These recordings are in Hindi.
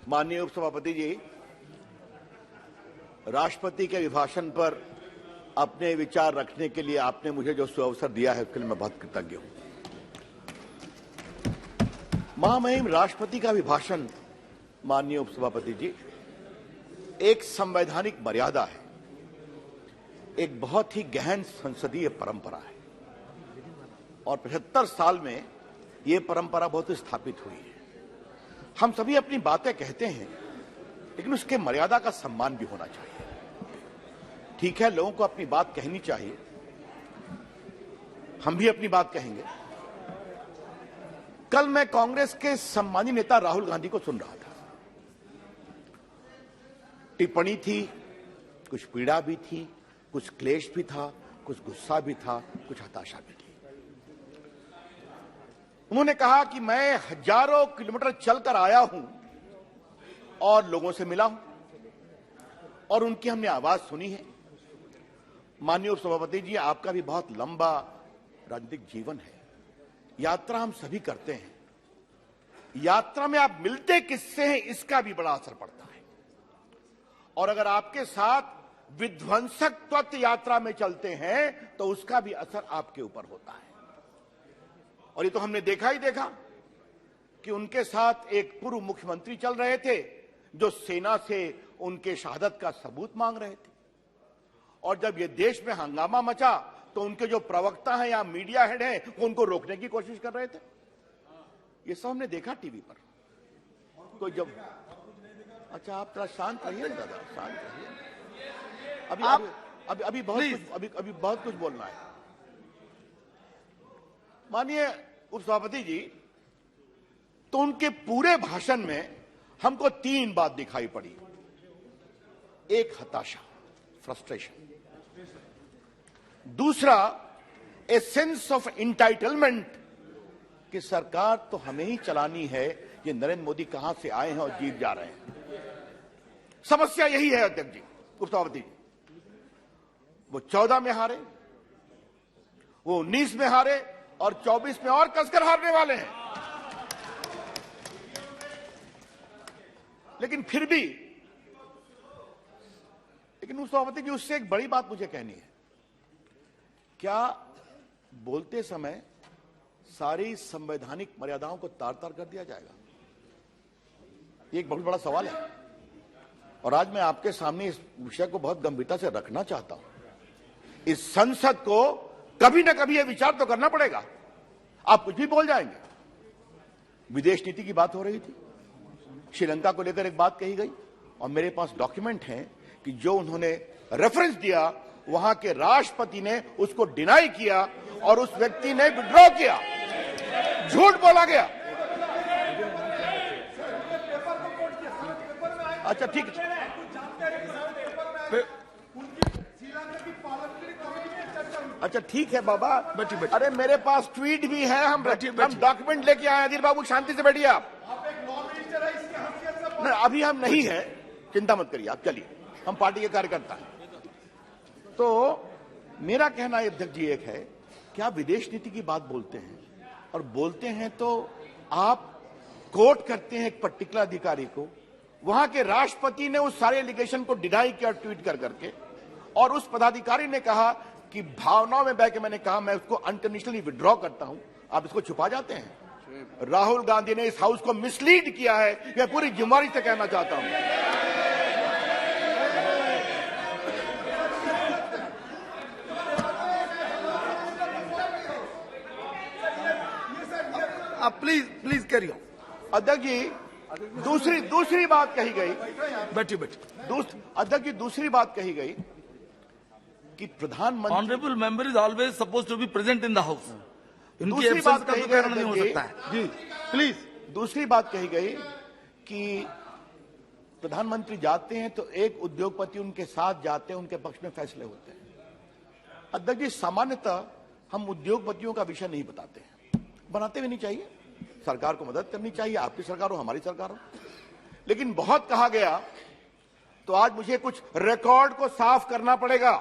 माननीय उपसभापति जी, राष्ट्रपति के अभिभाषण पर अपने विचार रखने के लिए आपने मुझे जो सुअवसर दिया है उसके लिए मैं बहुत कृतज्ञ हूं। महामहिम राष्ट्रपति का अभिभाषण, माननीय उपसभापति जी, एक संवैधानिक मर्यादा है, एक बहुत ही गहन संसदीय परंपरा है और 75 साल में यह परंपरा बहुत स्थापित हुई है। हम सभी अपनी बातें कहते हैं, लेकिन उसके मर्यादा का सम्मान भी होना चाहिए। ठीक है, लोगों को अपनी बात कहनी चाहिए, हम भी अपनी बात कहेंगे। कल मैं कांग्रेस के सम्मानित नेता राहुल गांधी को सुन रहा था। टिप्पणी थी, कुछ पीड़ा भी थी, कुछ क्लेश भी था, कुछ गुस्सा भी था, कुछ हताशा भी थी। उन्होंने कहा कि मैं हजारों किलोमीटर चलकर आया हूं और लोगों से मिला हूं और उनकी हमने आवाज सुनी है। माननीय उपसभापति जी, आपका भी बहुत लंबा राजनीतिक जीवन है, यात्रा हम सभी करते हैं। यात्रा में आप मिलते किससे हैं इसका भी बड़ा असर पड़ता है और अगर आपके साथ विध्वंसक तत्व यात्रा में चलते हैं तो उसका भी असर आपके ऊपर होता है। और ये तो हमने देखा ही देखा कि उनके साथ एक पूर्व मुख्यमंत्री चल रहे थे जो सेना से उनके शहादत का सबूत मांग रहे थे और जब ये देश में हंगामा मचा तो उनके जो प्रवक्ता हैं या मीडिया हेड हैं वो उनको रोकने की कोशिश कर रहे थे। ये सब हमने देखा टीवी पर। तो जब अच्छा, आप थोड़ा शांत रहिए दादा, शांत रहिए। अभी बहुत कुछ बोलना है। माननीय उपसभापति जी, तो उनके पूरे भाषण में हमको 3 बात दिखाई पड़ी। एक, हताशा, फ्रस्ट्रेशन। दूसरा, ए सेंस ऑफ इंटाइटलमेंट कि सरकार तो हमें ही चलानी है, ये नरेंद्र मोदी कहां से आए हैं और जीत जा रहे हैं। समस्या यही है अध्यक्ष जी, उपसभापति जी। वो 14 में हारे, वो 19 में हारे और 24 में और कसकर हारने वाले हैं। लेकिन फिर भी, लेकिन उपसभापति जी, उससे एक बड़ी बात मुझे कहनी है। क्या बोलते समय सारी संवैधानिक मर्यादाओं को तार-तार कर दिया जाएगा? ये एक बहुत बड़ा सवाल है और आज मैं आपके सामने इस विषय को बहुत गंभीरता से रखना चाहता हूं। इस संसद को कभी ना कभी यह विचार तो करना पड़ेगा। आप कुछ भी बोल जाएंगे। विदेश नीति की बात हो रही थी, श्रीलंका को लेकर एक बात कही गई और मेरे पास डॉक्यूमेंट हैं कि जो उन्होंने रेफरेंस दिया वहां के राष्ट्रपति ने उसको डिनाई किया और उस व्यक्ति ने विड्रॉ किया। झूठ बोला गया। अच्छा ठीक है, अच्छा ठीक है बाबा, अरे मेरे पास ट्वीट भी है, हम डॉक्यूमेंट लेके आए। अधीर बाबू शांति से बैठिए आप। नहीं, अभी हम नहीं है, चिंता मत करिए आप, चलिए, हम पार्टी के कार्यकर्ता हैं। तो मेरा कहना अध्यक्ष जी एक है कि आप विदेश नीति की बात बोलते हैं और बोलते हैं तो आप कोर्ट करते हैं एक पर्टिकुलर अधिकारी को। वहां के राष्ट्रपति ने उस सारे एलिगेशन को डिनाई किया ट्वीट कर करके और उस पदाधिकारी ने कहा कि भावनाओं में बह के मैंने कहा मैं उसको अनकंडीशनली विड्रॉ करता हूं। आप इसको छुपा जाते हैं। राहुल गांधी ने इस हाउस को मिसलीड किया है, मैं पूरी जिम्मेदारी से कहना चाहता हूं। Please carry on. अध्यक्ष जी, दूसरी बात कही गई, बैठिए। अध्यक्ष जी, दूसरी बात कही गई कि प्रधानमंत्री, honourable member is always suppose to be present in the house. दूसरी बात कही गई नहीं हो सकता है जी, प्लीज। दूसरी बात कही गई कि प्रधानमंत्री जाते हैं तो एक उद्योगपति उनके साथ जाते हैं, उनके पक्ष में फैसले होते हैं। अध्यक्ष जी, सामान्यतः हम उद्योगपतियों का विषय नहीं बताते हैं, बनाते भी नहीं चाहिए। सरकार को मदद करनी चाहिए, आपकी सरकार हो हमारी सरकार हो। लेकिन बहुत कहा गया तो आज मुझे कुछ रिकॉर्ड को साफ करना पड़ेगा।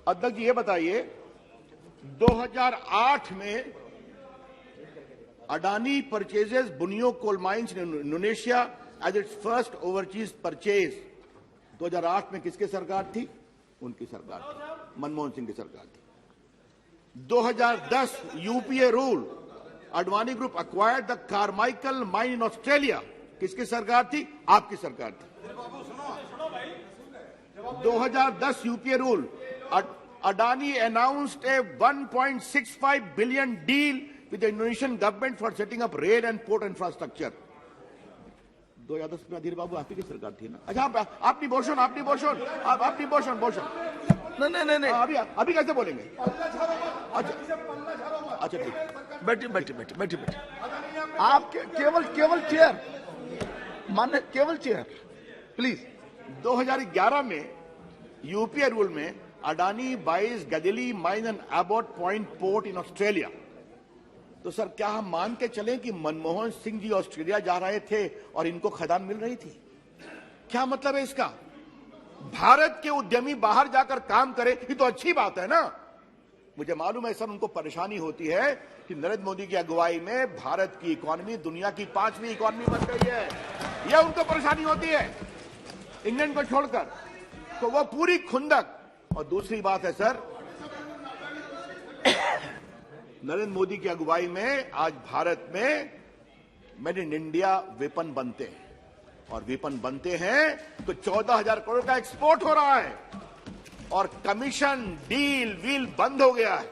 अध्यक्ष जी, ये बताइए 2008 में Adani purchases Bunio coal mines in Indonesia as its first overseas purchase. 2008 में किसकी सरकार थी? उनकी सरकार थी, मनमोहन सिंह की सरकार थी। 2010 UPA rule, Advani group acquired the Carmichael mine in Australia. किसकी सरकार थी? आपकी सरकार थी। 2010 UPA rule, Adani announced a 1.65 billion deal with the Indonesian government for setting up rail and port infrastructure. 2010 में अधीर बाबू आपकी सरकार थी ना? अच्छा, आपनी बोशन नहीं अभी कैसे बोलेंगे? अच्छा ठीक, बैठिए आप केवल चेयर मान्य, केवल चेयर प्लीज। 2011 में यूपीए रूल में अडानी बाइज गदेली mine and Abbot Point port in Australia. तो सर क्या हम मान के चलें कि मनमोहन सिंह जी ऑस्ट्रेलिया जा रहे थे और इनको खदान मिल रही थी? क्या मतलब है इसका? भारत के उद्यमी बाहर जाकर काम करे, ये तो अच्छी बात है ना। मुझे मालूम है सर उनको परेशानी होती है कि नरेंद्र मोदी की अगुवाई में भारत की इकोनॉमी दुनिया की 5वीं इकोनॉमी बन गई है, यह उनको परेशानी होती है इंग्लैंड को छोड़कर, तो वो पूरी खुंदक। और दूसरी बात है सर, नरेंद्र मोदी की अगुवाई में आज भारत में मेड इन इंडिया वेपन बनते हैं, और वेपन बनते हैं तो 14,000 करोड़ का एक्सपोर्ट हो रहा है, और कमीशन डील व्हील बंद हो गया है।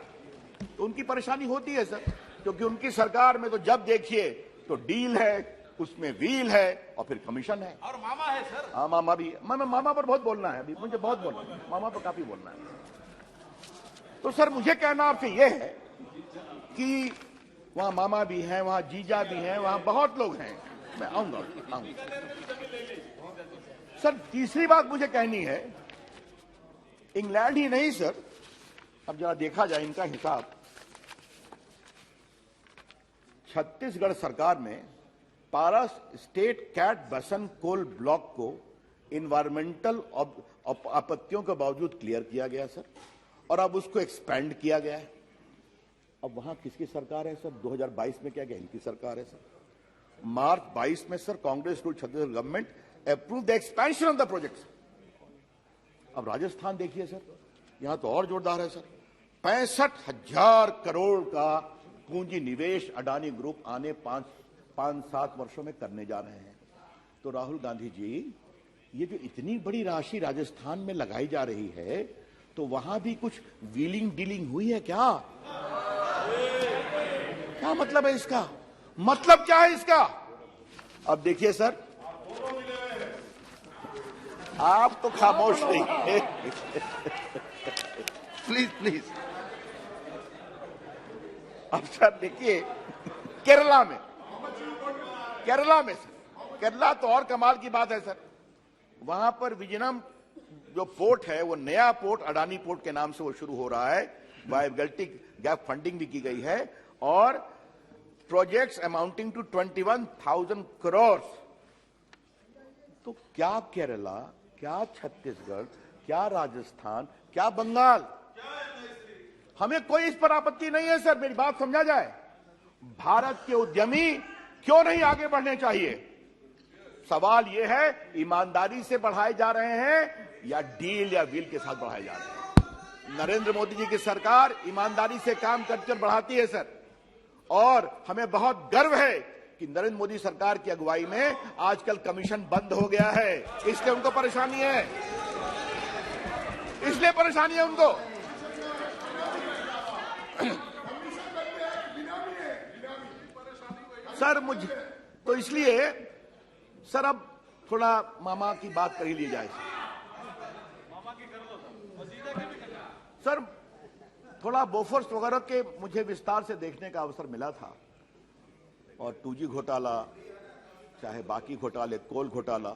तो उनकी परेशानी होती है सर, क्योंकि उनकी सरकार में तो जब देखिए तो डील है, उसमें व्हील है और फिर कमीशन है, और मामा है सर। हाँ मामा भी, मामा पर बहुत बोलना है अभी, मुझे बहुत बोलना है, मामा पर काफी बोलना है। तो सर मुझे कहना आपसे यह है कि वहां मामा भी हैं, वहां जीजा भी हैं, वहां बहुत लोग हैं, मैं आऊंगा। सर तीसरी बात मुझे कहनी है, इंग्लैंड ही नहीं सर, अब जरा देखा जाए इनका हिसाब। छत्तीसगढ़ सरकार में पारा स्टेट कैट बसन कोल ब्लॉक को इन्वायरमेंटल आपत्तियों के बावजूद क्लियर किया गया सर, और अब उसको एक्सपेंड किया गया है। अब वहां किसकी सरकार है सर? 2022 में क्या गया? इनकी सरकार है सर। मार्च 22 में sir Congress rule Chhattisgarh government approve the expansion of the project. अब राजस्थान देखिए सर, यहां तो और जोरदार है सर, 65,000 करोड़ का पूंजी निवेश अडानी ग्रुप आने 5-7 वर्षों में करने जा रहे हैं। तो राहुल गांधी जी, ये जो इतनी बड़ी राशि राजस्थान में लगाई जा रही है, तो वहां भी कुछ व्हीलिंग डीलिंग हुई है क्या? क्या मतलब है इसका? मतलब क्या है इसका? अब देखिए सर, आप तो खामोश नहीं प्लीज। अब सर देखिए, केरला में सर, केरला तो और कमाल की बात है सर, वहां पर विजयनम जो पोर्ट है, वो नया पोर्ट अडानी पोर्ट के नाम से वो शुरू हो रहा है, वायबिलिटी गैप फंडिंग भी की गई है, और प्रोजेक्ट्स अमाउंटिंग टू 21,000 करोड़। तो क्या केरला, क्या छत्तीसगढ़, क्या राजस्थान, क्या बंगाल, हमें कोई इस पर आपत्ति नहीं है सर, मेरी बात समझा जाए। भारत के उद्यमी क्यों नहीं आगे बढ़ने चाहिए? सवाल यह है, ईमानदारी से बढ़ाए जा रहे हैं या डील या व्हील के साथ बढ़ाए जा रहे हैं? नरेंद्र मोदी जी की सरकार ईमानदारी से काम करके बढ़ाती है सर, और हमें बहुत गर्व है कि नरेंद्र मोदी सरकार की अगुवाई में आजकल कमीशन बंद हो गया है। इसलिए उनको परेशानी है, इसलिए परेशानी है उनको। सर मुझे तो इसलिए सर अब थोड़ा मामा की बात कर ही ली जाए सर। थोड़ा बोफोर्स वगैरह के मुझे विस्तार से देखने का अवसर मिला था, और 2G घोटाला, चाहे बाकी घोटाले, कोल घोटाला,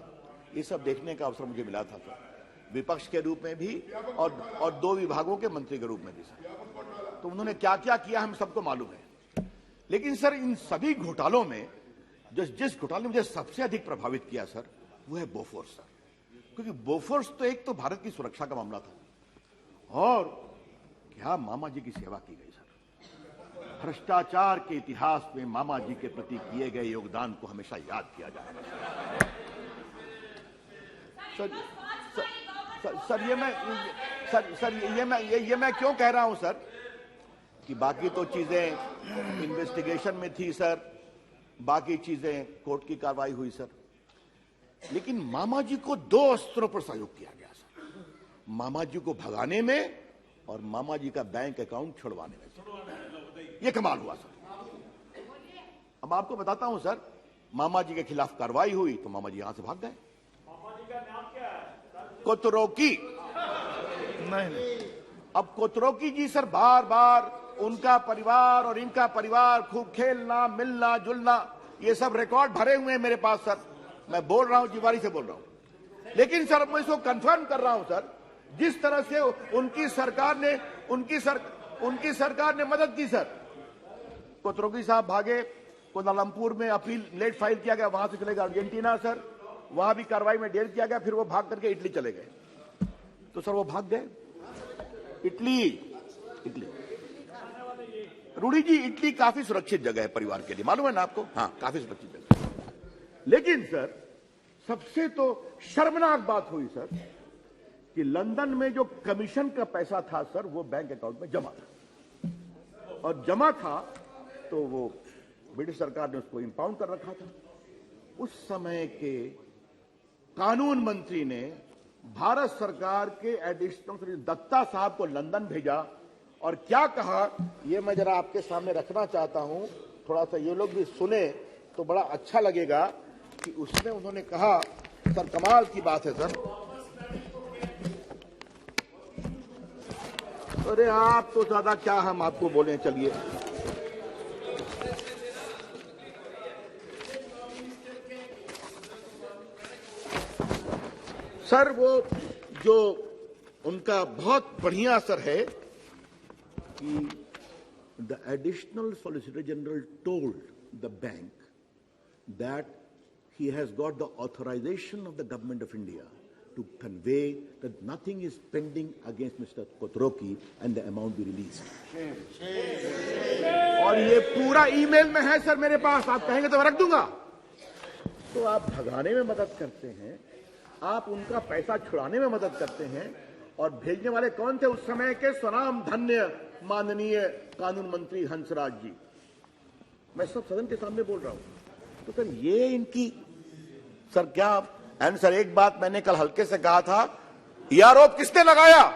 ये सब देखने का अवसर मुझे मिला था सर, विपक्ष के रूप में भी और 2 विभागों के मंत्री के रूप में भी सर। तो उन्होंने क्या क्या किया हम सबको मालूम है। लेकिन सर इन सभी घोटालों में जिस घोटाले ने मुझे सबसे अधिक प्रभावित किया सर, वो है बोफोर्स सर, क्योंकि बोफोर्स तो एक तो भारत की सुरक्षा का मामला था, और क्या मामा जी की सेवा की गई सर। भ्रष्टाचार के इतिहास में मामा जी के प्रति किए गए योगदान को हमेशा याद किया जाएगा। ये मैं क्यों कह रहा हूं सर कि बाकी तो चीजें इन्वेस्टिगेशन में थी सर, बाकी चीजें कोर्ट की कार्रवाई हुई सर, लेकिन मामा जी को दो अस्त्रों पर सहयोग किया गया सर, मामा जी को भगाने में और मामा जी का बैंक अकाउंट छुड़वाने में सर। ये कमाल हुआ सर। अब आपको बताता हूं सर, मामा जी के खिलाफ कार्रवाई हुई तो मामा जी यहां से भाग गए। कोतरोकी नहीं। अब कोतरोकी जी सर बार बार उनका परिवार और इनका परिवार खूब खेलना मिलना जुलना, ये सब रिकॉर्ड भरे हुए हैं मेरे पास सर। मैं बोल रहा हूं, जिम्मेदारी से बोल रहा हूं, लेकिन सर मैं इसको कंफर्म कर रहा हूं सर, जिस तरह से उनकी सरकार ने मदद की सर। कोतरोकी साहब भागे, कोलालमपुर में अपील लेट फाइल किया गया, वहां से चले गए अर्जेंटीना सर, वहां भी कार्रवाई में देर किया गया, फिर वो भाग करके इटली चले गए। तो सर वो भाग गए इटली। रूडी जी, इटली काफी सुरक्षित जगह है परिवार के लिए, मालूम है ना आपको? हाँ, काफी सुरक्षित जगह है। लेकिन सर सबसे तो शर्मनाक बात हुई सर कि लंदन में जो कमीशन का पैसा था सर, वो बैंक अकाउंट में जमा था, और जमा था तो वो ब्रिटिश सरकार ने उसको इंपाउंड कर रखा था। उस समय के कानून मंत्री ने भारत सरकार के एडिशनल दत्ता साहब को लंदन भेजा और क्या कहा, ये मैं जरा आपके सामने रखना चाहता हूं, थोड़ा सा ये लोग भी सुने तो बड़ा अच्छा लगेगा कि उसमें उन्होंने कहा, सर कमाल की बात है सर। अरे आप तो ज्यादा क्या हम आपको बोले, चलिए। सर वो जो उनका बहुत बढ़िया असर है कि the additional solicitor general told the bank that he has got the authorization of the government of India to convey that nothing is pending against Mr. Kotoroki and the amount be released. और ये पूरा ईमेल में है सर मेरे पास, आप कहेंगे तो मैं रख दूंगा। तो आप भगाने में मदद करते हैं, आप उनका पैसा छुड़ाने में मदद करते हैं, और भेजने वाले कौन थे उस समय के स्वनाम धन्य माननीय कानून मंत्री हंसराज जी। मैं सब सदन के सामने बोल रहा हूं। तो सर ये इनकी सर क्या, एंड सर एक बात मैंने कल हल्के से कहा था, यह आरोप किसने लगाया?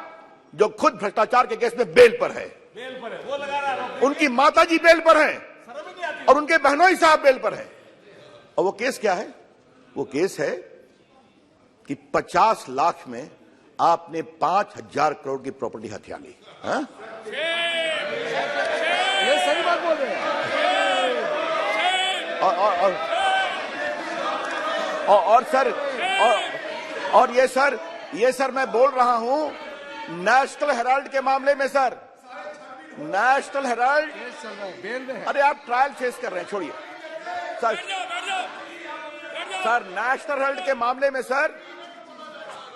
जो खुद भ्रष्टाचार के केस में बेल पर है, वो लगा रहा है। उनकी माताजी बेल पर हैं और उनके बहनोई साहब बेल पर हैं। और वो केस क्या है? वो केस है कि 50 लाख में आपने 5,000 करोड़ की प्रॉपर्टी हथिया ली। ये सही बात बोल रहे हैं। और सर और ये सर मैं बोल रहा हूं नेशनल हेराल्ड के मामले में सर, नेशनल हेराल्ड, अरे आप ट्रायल फेस कर रहे हैं, छोड़िए सर नेशनल हेराल्ड के मामले में सर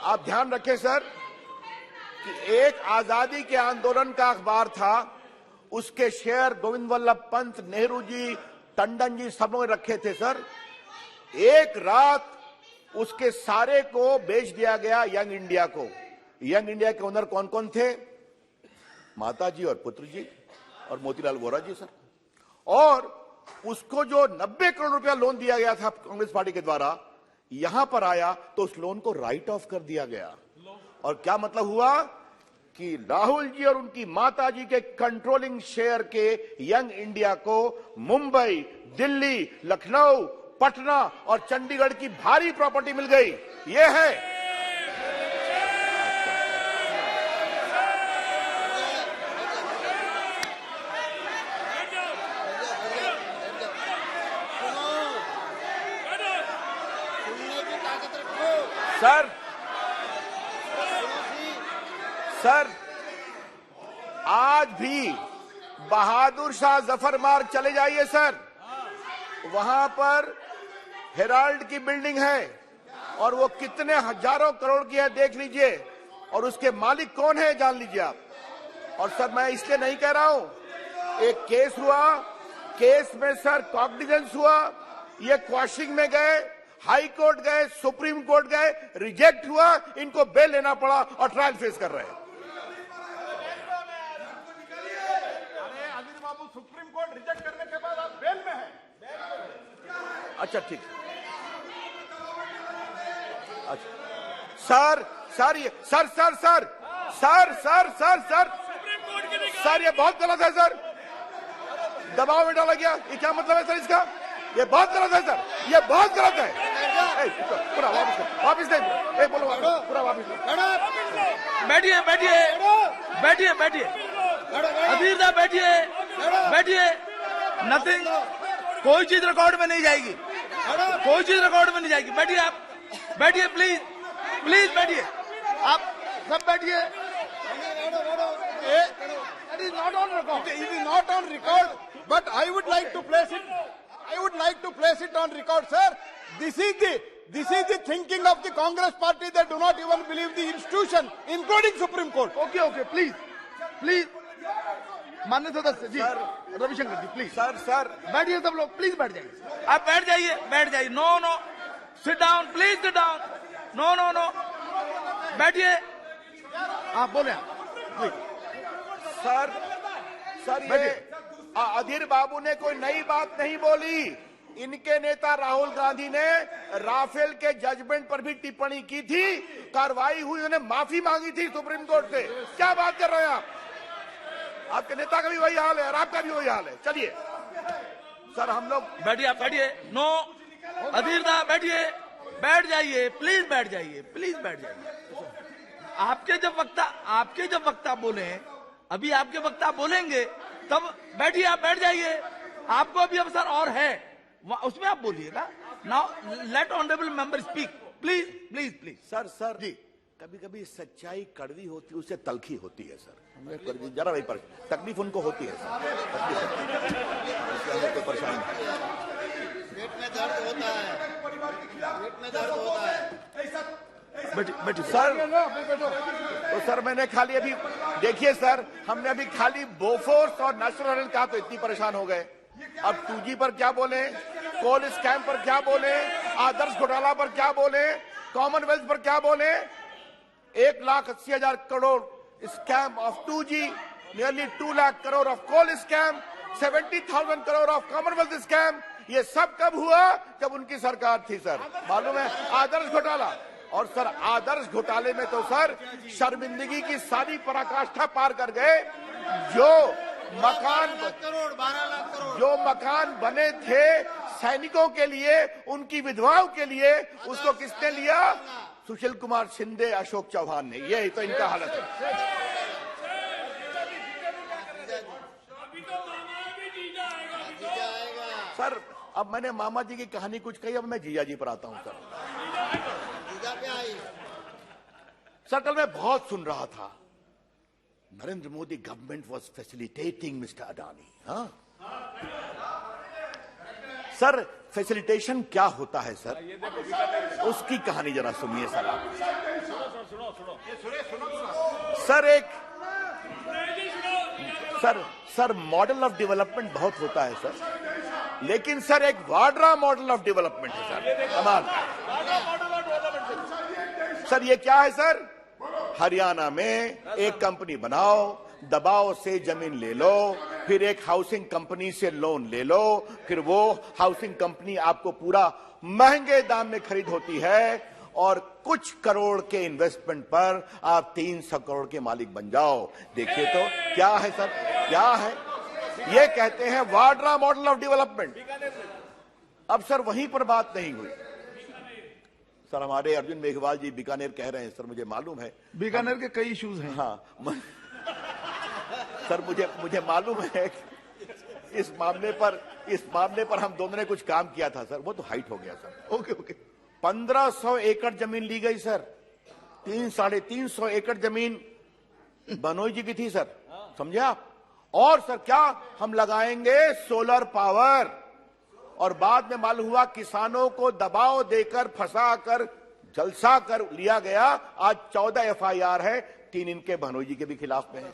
आप ध्यान रखें सर कि एक आजादी के आंदोलन का अखबार था, उसके शेयर गोविंद वल्लभ पंत, नेहरू जी, टंडन जी सब लोग रखे थे सर। एक रात उसके सारे को बेच दिया गया यंग इंडिया को। यंग इंडिया के ओनर कौन कौन थे? माता जी और पुत्र जी और मोतीलाल वोरा जी सर। और उसको जो 90 करोड़ रुपया लोन दिया गया था कांग्रेस पार्टी के द्वारा, यहां पर आया तो उस लोन को राइट ऑफ कर दिया गया। और क्या मतलब हुआ कि राहुल जी और उनकी माता जी के कंट्रोलिंग शेयर के यंग इंडिया को मुंबई, दिल्ली, लखनऊ, पटना और चंडीगढ़ की भारी प्रॉपर्टी मिल गई। ये है सर आज भी बहादुर शाह जफर मार्ग चले जाइए सर, वहां पर हेराल्ड की बिल्डिंग है और वो कितने हजारों करोड़ की है देख लीजिए, और उसके मालिक कौन है जान लीजिए आप। और सर मैं इसलिए नहीं कह रहा हूं एक केस हुआ, केस में सर कॉग्निजेंस हुआ, ये क्वाशिंग में गए, हाई कोर्ट गए, सुप्रीम कोर्ट गए, रिजेक्ट हुआ, इनको बेल लेना पड़ा और ट्रायल फेस कर रहे हैं। अनिल बाबू, सुप्रीम कोर्ट रिजेक्ट करने के बाद आप बेल में हैं। अच्छा ठीक, अच्छा सर ये सर ये बहुत गलत है सर, दबाव में डाला गया, ये क्या मतलब है सर इसका? ये बहुत गलत है सर, ये बहुत गलत है। पूरा वापस दे, बोलो पूरा वापस बैठिए अधीर साहब, बैठिए नथिंग, कोई चीज रिकॉर्ड में नहीं जाएगी, कोई चीज रिकॉर्ड में नहीं जाएगी। बैठिए आप, बैठिए प्लीज बैठिए, आप सब बैठिए। It is not on record. It is not on record. But I would like to place it. I would like to place it on record, sir. This is the thinking of the Congress party. They do not even believe the institution, including Supreme Court. Okay, please. माननीय सदस्य जी, रविशंकर जी प्लीज। सर बैठिए सब लोग, प्लीज बैठ जाइए, आप बैठ जाइए। No, sit down, please sit down. No, बैठिए, आप बोले सर ये अधीर बाबू ने कोई नई बात नहीं बोली। इनके नेता राहुल गांधी ने राफेल के जजमेंट पर भी टिप्पणी की थी, कार्रवाई हुई, उन्होंने माफी मांगी थी सुप्रीम कोर्ट से। क्या बात कर रहे हैं आप? आपके नेता का भी वही हाल है और आपका भी वही हाल है। चलिए सर, हम लोग बैठिए। नो, अधीर साहब बैठ जाइए, प्लीज बैठ जाइए। आपके जब वक्ता बोले, अभी आपके वक्ता बोलेंगे तब बैठिए, आप बैठ जाइए। आपको अभी अवसर और है, उसमें आप बोलिएगा। Now let honourable member speak, please. Sir ji, कभी कभी सच्चाई कड़वी होती है, उससे तलखी होती है सर। जरा वही पर तकलीफ उनको होती है सर, कोई परेशानी नहीं। पेट में दर्द होता है। तो सर मैंने खाली अभी देखिए सर, हमने अभी खाली बोफोर्स और नेशनल कहा तो इतनी परेशान हो गए। अब 2G पर क्या बोले, कोल स्कैम पर क्या बोले, आदर्श घोटाला पर क्या बोले, कॉमनवेल्थ पर क्या बोले। 1,80,000 crore scam of 2G, nearly 2 lakh crore of coal scam, 70,000 crore of Commonwealth scam. ये सब कब हुआ? जब उनकी सरकार थी सर, मालूम है? आदर्श घोटाला, और सर आदर्श घोटाले में तो सर शर्मिंदगी की सारी पराकाष्ठा पार कर गए। जो मकान बने थे सैनिकों के लिए, उनकी विधवाओं के लिए, उसको किसने लिया? सुशील कुमार शिंदे, अशोक चौहान ने। यही तो इनका हालत है सर। अब मैंने मामा जी की कहानी कुछ कही, अब मैं जीजा जी पर आता हूं सर। सर कल मैं बहुत सुन रहा था, Narendra Modi government was facilitating mister Adani. हाँ सर, फैसिलिटेशन क्या होता है सर? उसकी कहानी जरा सुनिए सर आप। सर मॉडल ऑफ डेवलपमेंट बहुत होता है सर, लेकिन सर एक वाड्रा मॉडल ऑफ डेवलपमेंट है सर। कमाल सर, ये क्या है सर? हरियाणा में एक कंपनी बनाओ, दबाव से जमीन ले लो, फिर एक हाउसिंग कंपनी से लोन ले लो, फिर वो हाउसिंग कंपनी आपको पूरा महंगे दाम में खरीद होती है, और कुछ करोड़ के इन्वेस्टमेंट पर आप 300 करोड़ के मालिक बन जाओ। देखिए तो क्या है सर, क्या है? ये कहते हैं वाड्रा मॉडल ऑफ डेवलपमेंट। अब सर वहीं पर बात नहीं हुई सर। हमारे अर्जुन मेघवाल जी बीकानेर कह रहे हैं सर, मुझे मालूम है बीकानेर के कई इश्यूज हैं। हाँ सर, मुझे मालूम है इस मामले पर हम दोनों ने कुछ काम किया था सर, वो तो हाइट हो गया सर। ओके 1500 एकड़ जमीन ली गई सर, 300-350 एकड़ जमीन बनोई जी की थी सर, समझे आप? और सर क्या हम लगाएंगे? Solar power. और बाद में मालूम हुआ किसानों को दबाव देकर, फंसाकर, जलसा कर लिया गया। आज 14 FIR है, 3 इनके भनोई जी के भी खिलाफ में है।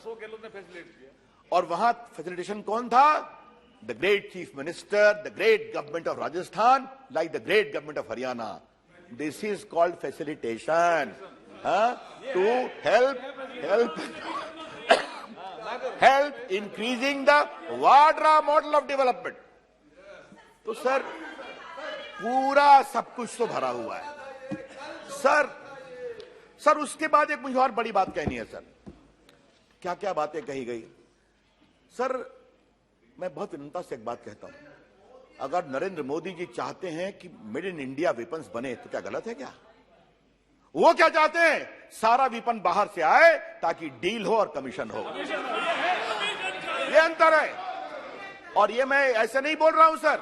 और वहां फैसिलिटेशन कौन था? The great chief minister, the great government of Rajasthan, like the great government of Haryana. This is called facilitation, to help increasing the Vadra model of development. तो सर पूरा सब कुछ तो भरा हुआ है सर. उसके बाद एक मुझे और बड़ी बात कहनी है सर. क्या क्या बातें कही गई सर. मैं बहुत विनम्रता से एक बात कहता हूं, अगर नरेंद्र मोदी जी चाहते हैं कि मेड इन इंडिया वेपन्स बने तो क्या गलत है क्या? वो क्या चाहते हैं? सारा वेपन बाहर से आए ताकि डील हो और कमीशन हो. ये अंतर है. और ये मैं ऐसे नहीं बोल रहा हूं सर.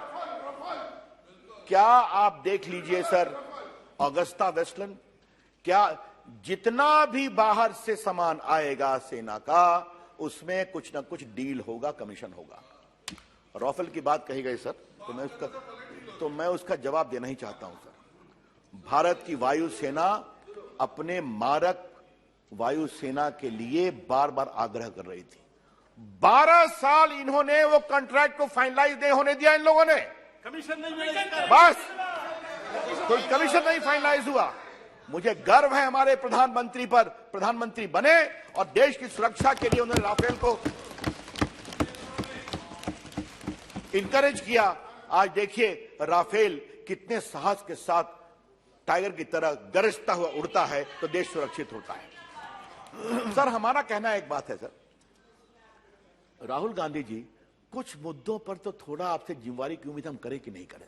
क्या आप देख लीजिए सर, ऑगस्टा वेस्टलैंड, क्या जितना भी बाहर से सामान आएगा सेना का, उसमें कुछ ना कुछ डील होगा, कमीशन होगा. राफेल की बात कही गई सर, तो मैं उसका जवाब देना ही चाहता हूं सर. भारत की वायुसेना अपने मारक वायुसेना के लिए बार बार आग्रह कर रही थी. 12 साल इन्होंने वो कॉन्ट्रैक्ट को फाइनलाइज नहीं होने दिया. इन लोगों ने कमीशन नहीं मिलेगा, बस कोई कमीशन नहीं फाइनलाइज हुआ. मुझे गर्व है हमारे प्रधानमंत्री पर. प्रधानमंत्री बने और देश की सुरक्षा के लिए उन्होंने राफेल को इंकरेज किया. आज देखिए राफेल कितने साहस के साथ टाइगर की तरह गरजता हुआ उड़ता है, तो देश सुरक्षित होता है. सर हमारा कहना एक बात है सर, राहुल गांधी जी कुछ मुद्दों पर तो थोड़ा आपसे जिम्मेवारी की उम्मीद हम करें कि नहीं करें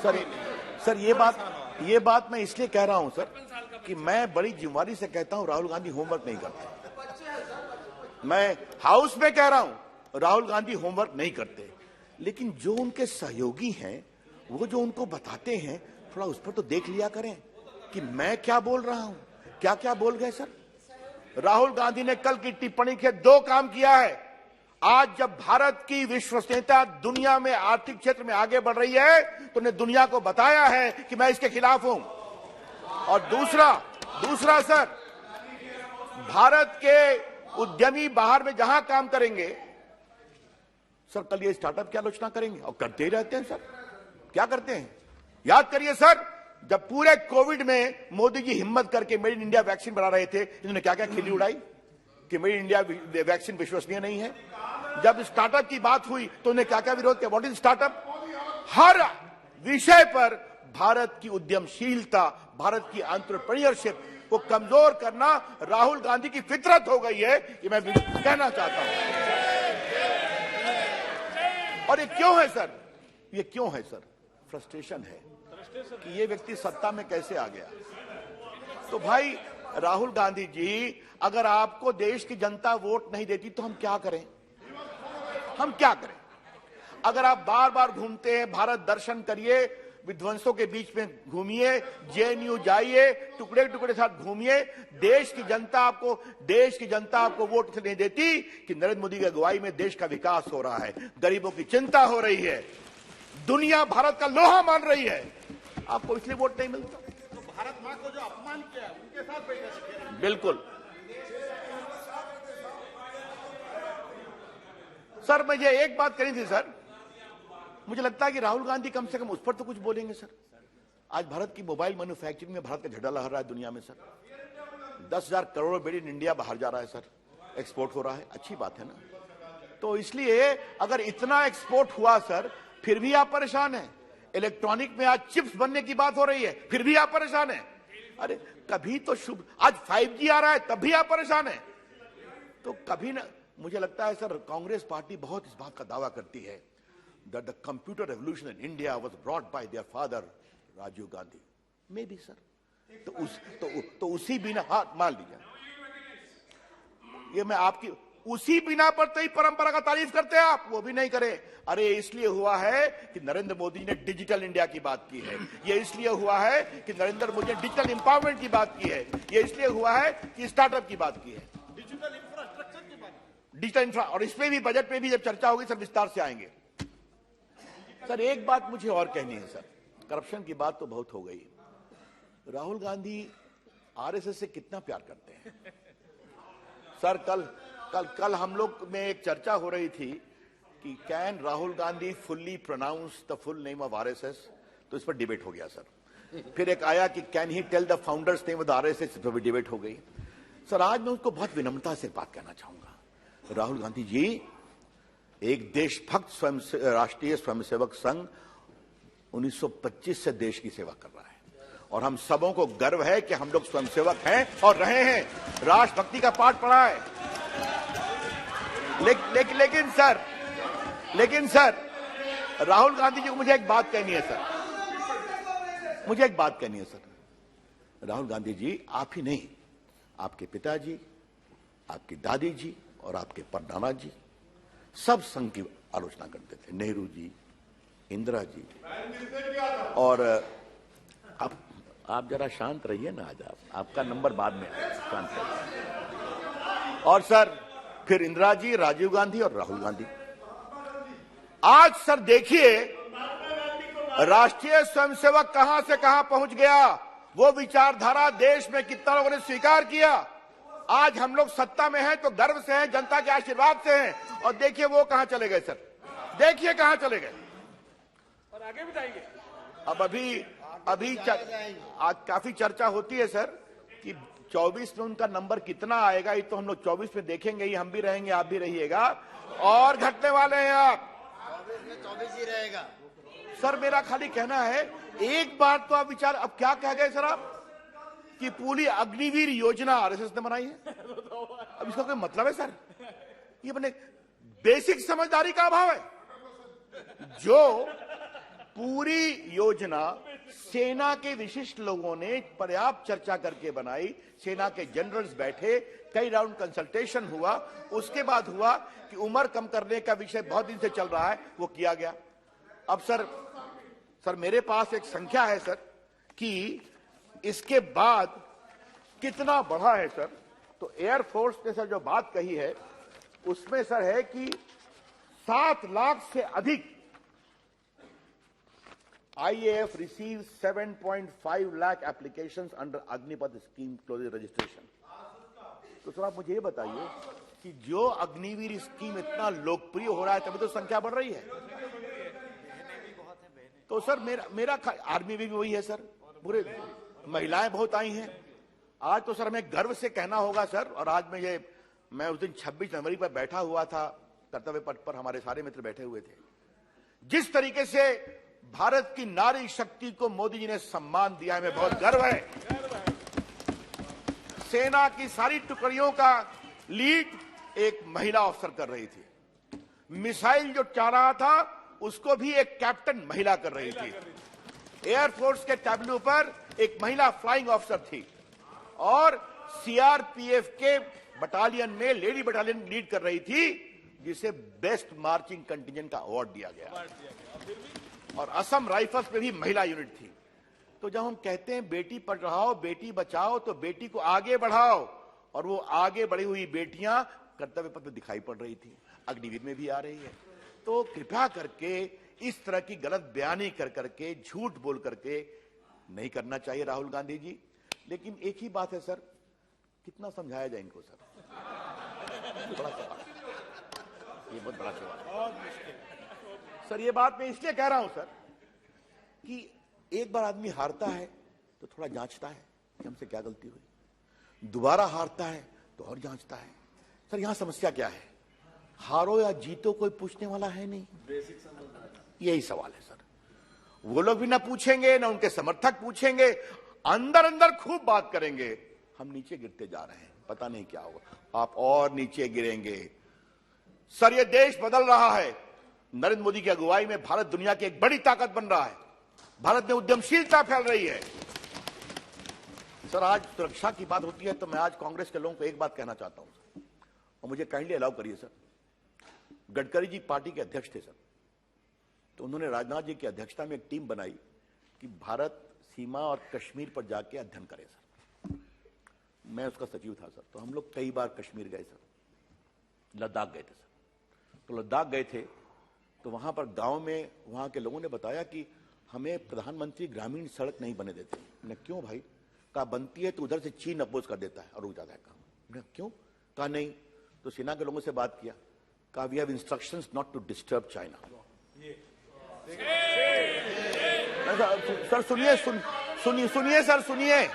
सर. ये बात मैं इसलिए कह रहा हूं सर कि मैं बड़ी जिम्मेवारी से कहता हूं राहुल गांधी होमवर्क नहीं करते. मैं हाउस में कह रहा हूं राहुल गांधी होमवर्क नहीं करते, लेकिन जो उनके सहयोगी हैं वो जो उनको बताते हैं, थोड़ा उस पर तो देख लिया करें कि मैं क्या बोल रहा हूं, क्या क्या बोल गए सर. राहुल गांधी ने कल की टिप्पणी के 2 काम किया है. आज जब भारत की विश्वसनीयता दुनिया में आर्थिक क्षेत्र में आगे बढ़ रही है, तो उन्हें दुनिया को बताया है कि मैं इसके खिलाफ हूं. और दूसरा सर, भारत के उद्यमी बाहर में जहां काम करेंगे सर, कल ये स्टार्टअप की आलोचना करेंगे और करते ही रहते हैं सर. क्या करते हैं? याद करिए सर, जब पूरे कोविड में मोदी जी हिम्मत करके मेड इन इंडिया वैक्सीन बना रहे थे, इन्होंने क्या क्या खिल्ली उड़ाई कि मेड इन इंडिया वैक्सीन विश्वसनीय नहीं है. जब स्टार्टअप की बात हुई तो उन्हें क्या क्या विरोध किया. What is startup? हर विषय पर भारत की उद्यमशीलता, भारत की एंटरप्रेन्योरशिप को कमजोर करना राहुल गांधी की फितरत हो गई है, ये मैं कहना चाहता हूं. और ये क्यों है सर? ये क्यों है सर? फ्रस्ट्रेशन है कि ये व्यक्ति सत्ता में कैसे आ गया. तो भाई राहुल गांधी जी, अगर आपको देश की जनता वोट नहीं देती तो हम क्या करें? अगर आप बार बार घूमते हैं, भारत दर्शन करिए, विध्वंसों के बीच में घूमिए, जेएनयू जाइए, टुकड़े टुकड़े साथ घूमिए, देश की जनता आपको वोट नहीं देती कि नरेंद्र मोदी की अगुवाई में देश का विकास हो रहा है, गरीबों की चिंता हो रही है, दुनिया भारत का लोहा मान रही है, आपको इसलिए वोट नहीं मिलता. तो भारत मां को जो अपमान किया है उनके साथ बैठे. बिल्कुल सर. मुझे एक बात करनी थी सर. मुझे लगता है कि राहुल गांधी कम से कम उस पर तो कुछ बोलेंगे सर. आज भारत की मोबाइल मैन्युफैक्चरिंग में भारत का झंडा लहरा रहा है दुनिया में sir. 10,000 crore made in India बाहर जा रहा है सर, एक्सपोर्ट हो रहा है, अच्छी बात है ना. तो इसलिए अगर इतना एक्सपोर्ट हुआ सर, फिर भी आप परेशान हैं. इलेक्ट्रॉनिक में आज चिप्स बनने की बात हो रही है, फिर भी आप परेशान हैं. अरे कभी तो शुभ, आज 5G आ रहा है तब भी आप परेशान हैं. तो कभी ना, मुझे लगता है सर कांग्रेस पार्टी बहुत इस बात का दावा करती है that the computer revolution in India was brought by their father Rajiv Gandhi. Maybe sir. तो उसी बिना, हाँ मान लीजिए, ये मैं आपकी उसी बिना पर तो ही परंपरा का तारीफ करते हैं आप, वो भी नहीं करें. अरे इसलिए हुआ है कि नरेंद्र मोदी ने डिजिटल इंडिया की बात की है, ये इसलिए हुआ है कि नरेंद्र मोदी ने डिजिटल एम्पावरमेंट की बात की है, ये इसलिए हुआ है कि स्टार्टअप की बात की है, डिजिटल इंफ्रास्ट्रक्चर की बात, डिजिटल इंफ्रा. और इसमें भी बजट में भी जब चर्चा होगी सर विस्तार से आएंगे. सर एक बात मुझे और कहनी है सर, करप्शन की बात तो बहुत हो गई. राहुल गांधी आरएसएस से कितना प्यार करते हैं सर. कल हम लोग में एक चर्चा हो रही थी कि can Rahul Gandhi fully pronounce the full name of RSS, तो इस पर डिबेट हो गया सर। फिर एक आया कि can he tell the founder's name of the RSS, इस पर भी डिबेट हो गई। सर आज मैं उसको बहुत विनम्रता से बात कहना चाहूंगा, राहुल गांधी जी एक देशभक्त स्वयं राष्ट्रीय स्वयंसेवक संघ 1925 से देश की सेवा कर रहा है और हम सबों को गर्व है कि हम लोग स्वयंसेवक हैं और रहे हैं, राष्ट्रभक्ति का पाठ पढ़ा है। लेकिन सर राहुल गांधी जी को मुझे एक बात कहनी है सर, मुझे एक बात कहनी है सर। राहुल गांधी जी आप ही नहीं, आपके पिताजी, आपकी दादी जी और आपके परनाना जी सब संघ की आलोचना करते थे, नेहरू जी, इंदिरा जी। और आप जरा शांत रहिए ना, आज आपका नंबर बाद में आएगा, शांत रहिए। और सर फिर इंदिरा जी, राजीव गांधी और राहुल गांधी। आज सर देखिए राष्ट्रीय स्वयंसेवक कहां से कहां पहुंच गया, वो विचारधारा देश में कितना लोगों ने स्वीकार किया। आज हम लोग सत्ता में हैं तो गर्व से हैं, जनता के आशीर्वाद से हैं, और देखिए वो कहां चले गए सर, देखिए कहां चले गए। और आगे भी जाएंगे। अब अभी आज काफी चर्चा होती है सर कि 24 में उनका नंबर कितना आएगा, ये तो हम लोग 24 में देखेंगे ही, हम भी रहेंगे, आप भी रहिएगा, और घटने वाले हैं आप 24 ही रहेगा। सर मेरा खाली कहना है, एक बार तो आप विचार, अब क्या कह गए सर आप कि पूरी अग्निवीर योजना आरएसएस ने बनाई है। अब इसका कोई मतलब है सर? ये बने बेसिक समझदारी का अभाव है। जो पूरी योजना सेना के विशिष्ट लोगों ने पर्याप्त चर्चा करके बनाई, सेना के जनरल्स बैठे, कई राउंड कंसल्टेशन हुआ, उसके बाद हुआ कि उम्र कम करने का विषय बहुत दिन से चल रहा है, वो किया गया। अब सर मेरे पास एक संख्या है सर कि इसके बाद कितना बढ़ा है सर, तो एयरफोर्स ने सर जो बात कही है उसमें सर है कि 7 लाख से अधिक IAF receives 7.5 lakh applications under Agnipath scheme close registration. तो सर आप मुझे ये बताइए कि जो अग्निवीर स्कीम इतना लोकप्रिय हो रहा है तभी तो संख्या बढ़ रही है। तो सर मेरा आर्मी भी वही है सर, पूरे महिलाएं बहुत आई हैं। आज तो सर हमें गर्व से कहना होगा सर, और आज मैं उस दिन 26 जनवरी पर बैठा हुआ था कर्तव्य पथ पर, हमारे सारे मित्र बैठे हुए थे। जिस तरीके से भारत की नारी शक्ति को मोदी जी ने सम्मान दिया है, हमें बहुत गर्व है। सेना की सारी टुकड़ियों का लीड एक महिला अफसर कर रही थी। मिसाइल जो चला रहा था उसको भी एक कैप्टन महिला कर रही थी। एयरफोर्स के टैब्लू पर एक महिला फ्लाइंग ऑफिसर थी, और सीआरपीएफ के बटालियन में लेडी बटालियन लीड कर रही थी, जिसे बेस्ट मार्चिंग कंटिजेंट का अवार्ड दिया गया। और असम राइफल्स में भी महिला यूनिट थी। तो जब हम कहते हैं बेटी पढ़ाओ बेटी बचाओ, तो बेटी को आगे बढ़ाओ, और वो आगे बढ़ी हुई बेटियां कर्तव्य पथ में दिखाई पड़ रही थी, अग्निवीर में भी आ रही है। तो कृपया करके इस तरह की गलत बयानी कर करके, झूठ बोल करके नहीं करना चाहिए राहुल गांधी जी। लेकिन एक ही बात है सर, कितना समझाया जाए इनको सर, बड़ा सवाल, ये बहुत बड़ा सवाल सर। ये बात मैं इसलिए कह रहा हूं सर कि एक बार आदमी हारता है तो थोड़ा जांचता है कि हमसे क्या गलती हुई, दोबारा हारता है तो और जांचता है। सर यहां समस्या क्या है? हारो या जीतो कोई पूछने वाला है नहीं, यही सवाल है सर। वो लोग भी ना पूछेंगे, ना उनके समर्थक पूछेंगे, अंदर अंदर खूब बात करेंगे। हम नीचे गिरते जा रहे हैं, पता नहीं क्या होगा, आप और नीचे गिरेंगे। सर ये देश बदल रहा है, नरेंद्र मोदी की अगुवाई में भारत दुनिया की एक बड़ी ताकत बन रहा है, भारत में उद्यमशीलता फैल रही है। सर आज सुरक्षा की बात होती है तो मैं आज कांग्रेस के लोगों को एक बात कहना चाहता हूं, और मुझे काइंडली अलाउ करिए सर। गडकरी जी पार्टी के अध्यक्ष थे सर, तो उन्होंने राजनाथ जी की अध्यक्षता में एक टीम बनाई कि भारत सीमा और कश्मीर पर जाके अध्ययन करे सर। मैं उसका सचिव था सर, तो हम लोग कई बार कश्मीर गए सर, लद्दाख गए थे सर। तो लद्दाख गए थे तो वहां पर गांव में वहां के लोगों ने बताया कि हमें प्रधानमंत्री ग्रामीण सड़क नहीं बने देते। मैंने क्यों भाई? कहा बनती है तो उधर से चीन अपोज कर देता है और रुक जाता है काम। मैंने क्यों? कहा नहीं, तो सेना के लोगों से बात किया, कहा we have instructions not to disturb China. Sir सुनिए, सुनिए सर, सुनिए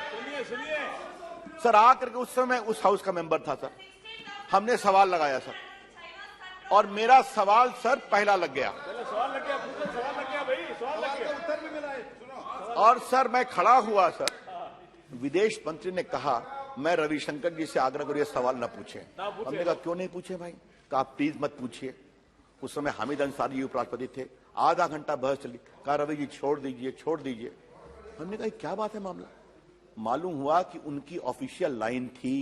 सर। आकर के उस समय उस हाउस का मेंबर था सर, हमने सवाल लगाया सर, और मेरा सवाल सर पहला लग गया, और सर मैं खड़ा हुआ सर, विदेश मंत्री ने कहा मैं रविशंकर जी से आग्रह करूँ ये सवाल न पूछे। हमने कहा क्यों नहीं पूछे भाई? कहा प्लीज मत पूछिए। उस समय हामिद अंसारी उपराष्ट्रपति थे, आधा घंटा बहस चली, कहा रवि जी छोड़ दीजिए, छोड़ दीजिए। हमने कहा क्या बात है मामला? मालूम हुआ कि उनकी ऑफिशियल लाइन थी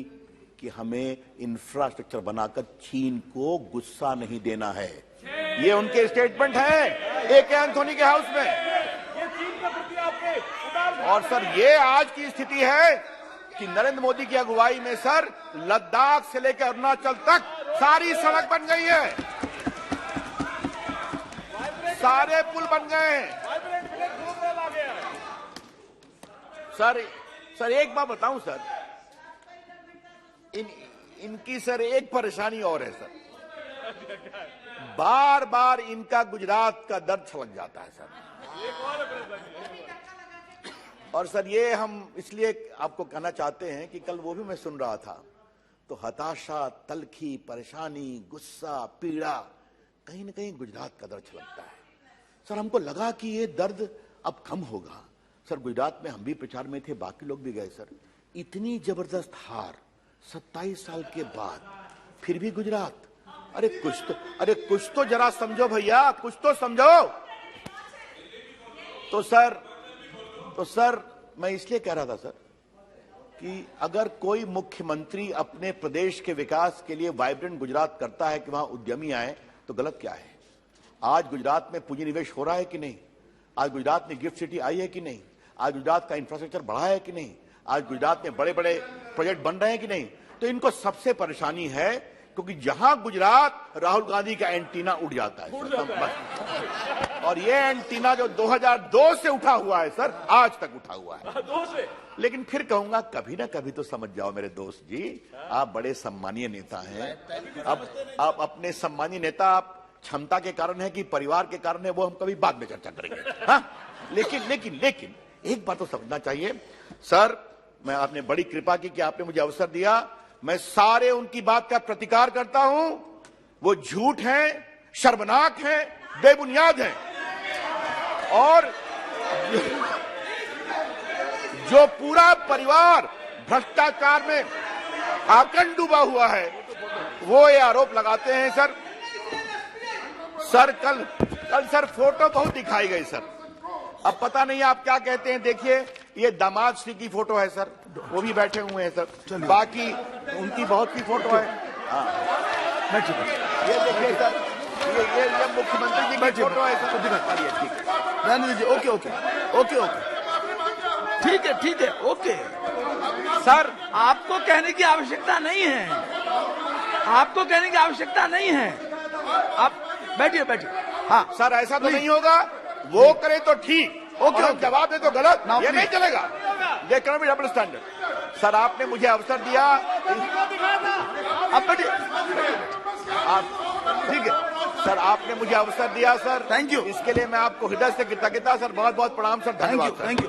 कि हमें इंफ्रास्ट्रक्चर बनाकर चीन को गुस्सा नहीं देना है। ये उनके स्टेटमेंट है AK एंथोनी के हाउस में। और सर ये आज की स्थिति है कि नरेंद्र मोदी की अगुवाई में सर लद्दाख से लेकर अरुणाचल तक सारी सड़क बन गई है, सारे पुल बन गए हैं। सर एक बात बताऊं सर, इनकी सर एक परेशानी और है सर, बार बार इनका गुजरात का दर्द छलक जाता है सर। और सर ये हम इसलिए आपको कहना चाहते हैं कि कल वो भी मैं सुन रहा था, तो हताशा, तलखी, परेशानी, गुस्सा, पीड़ा, कहीं न कहीं गुजरात का दर्द छलकता है सर। हमको लगा कि ये दर्द अब कम होगा सर। गुजरात में हम भी प्रचार में थे, बाकी लोग भी गए सर। इतनी जबरदस्त हार 27 साल के बाद, फिर भी गुजरात। अरे कुछ तो जरा समझो भैया, कुछ तो समझो। तो सर मैं इसलिए कह रहा था सर कि अगर कोई मुख्यमंत्री अपने प्रदेश के विकास के लिए वाइब्रेंट गुजरात करता है कि वहां उद्यमी आए, तो गलत क्या है? आज गुजरात में पूंजी निवेश हो रहा है कि नहीं? आज गुजरात में गिफ्ट सिटी आई है कि नहीं? आज गुजरात का इंफ्रास्ट्रक्चर बढ़ा है कि नहीं? आज गुजरात में बड़े बड़े प्रोजेक्ट बन रहे हैं कि नहीं? तो इनको सबसे परेशानी है क्योंकि जहां गुजरात, राहुल गांधी का एंटीना उड़ जाता है सर। और ये एंटीना जो 2002 से उठा हुआ है सर, आज तक उठा हुआ है। लेकिन फिर कहूंगा कभी ना कभी तो समझ जाओ मेरे दोस्त जी, आप बड़े सम्मानीय नेता हैं। अब आप अपने सम्मानीय नेता आप क्षमता के कारण है कि परिवार के कारण है, वो हम कभी बाद में चर्चा करेंगे। हाँ? लेकिन एक बात तो समझना चाहिए सर, मैं आपने बड़ी कृपा की कि आपने मुझे अवसर दिया। मैं सारे उनकी बात का प्रतिकार करता हूं। वो झूठ हैं, शर्मनाक हैं, बेबुनियाद हैं। और जो पूरा परिवार भ्रष्टाचार में आकंठ डूबा हुआ है, वो ये आरोप लगाते हैं सर। कल सर फोटो बहुत दिखाई गई सर। अब पता नहीं आप क्या कहते हैं। देखिए ये दामाद श्री की फोटो है सर, वो भी बैठे हुए हैं सर। बाकी उनकी बहुत सी फोटो है। ये देखिए सर, ये मुख्यमंत्री जी की फोटो है सर। ठीक है, ओके सर। आपको कहने की आवश्यकता नहीं है, आपको कहने की आवश्यकता नहीं है। आप बैठिए। हाँ सर, ऐसा तो नहीं होगा। वो करे तो ठीक, ओके, जवाब दे तो गलत, ये नहीं चलेगा। ये can be double standard. Sir आपने मुझे अवसर दिया, अब ठीक है सर, आपने मुझे अवसर दिया सर, थैंक यू। इसके लिए मैं आपको हृदय से कृतज्ञता सर, बहुत बहुत प्रणाम सर, धन्यवाद। Thank you.